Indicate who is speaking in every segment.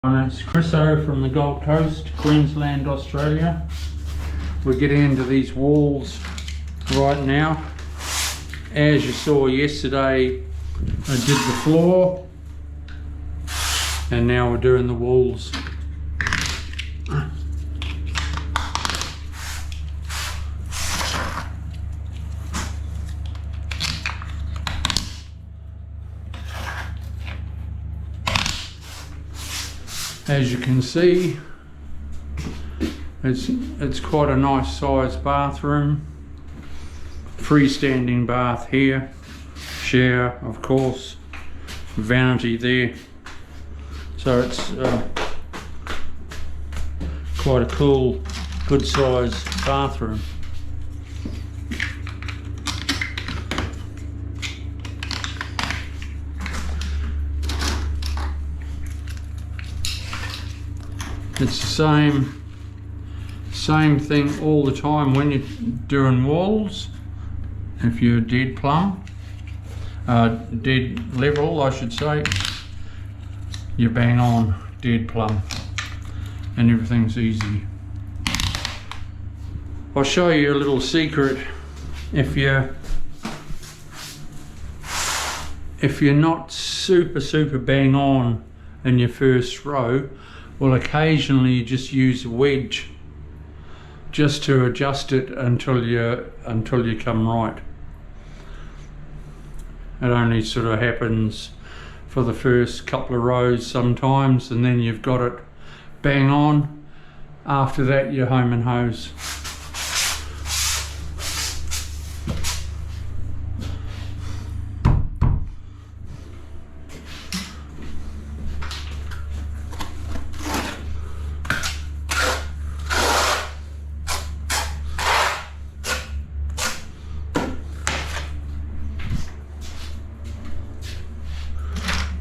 Speaker 1: It's Chris O from the Gold Coast, Queensland, Australia. We're getting into these walls right now. As you saw yesterday, I did the floor and now we're doing the walls. As you can see, it's quite a nice sized bathroom. Freestanding bath here, shower of course, vanity there. So it's quite a cool, good sized bathroom. It's the same thing all the time when you're doing walls. If you're dead plumb, dead level I should say, you bang on dead plumb and everything's easy. I'll show you a little secret. If you're not super bang on in your first row, well, occasionally you just use a wedge just to adjust it until you come right. It only sort of happens for the first couple of rows sometimes, and then you've got it bang on. After that, you're home and hose.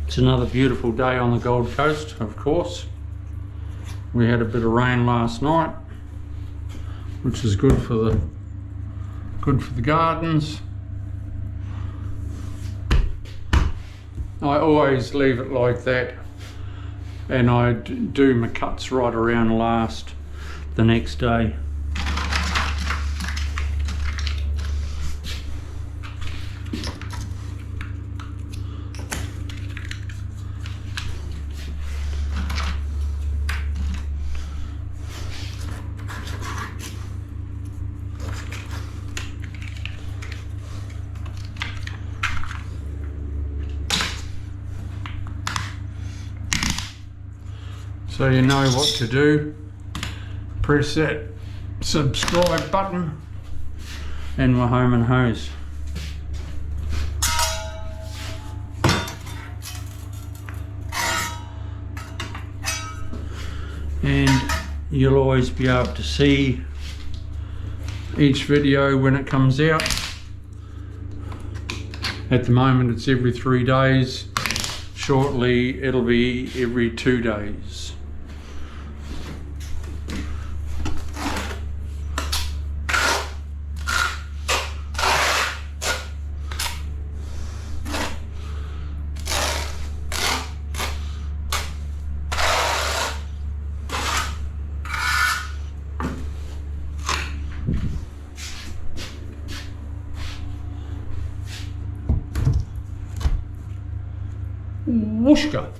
Speaker 1: It's another beautiful day on the Gold Coast, of course. We had a bit of rain last night, which is good for the gardens. I always leave it like that, and I do my cuts right around the next day. So you know what to do. Press that subscribe button and we're home and hose. And you'll always be able to see each video when it comes out. At the moment it's every 3 days. Shortly it'll be every 2 days. Whooshka.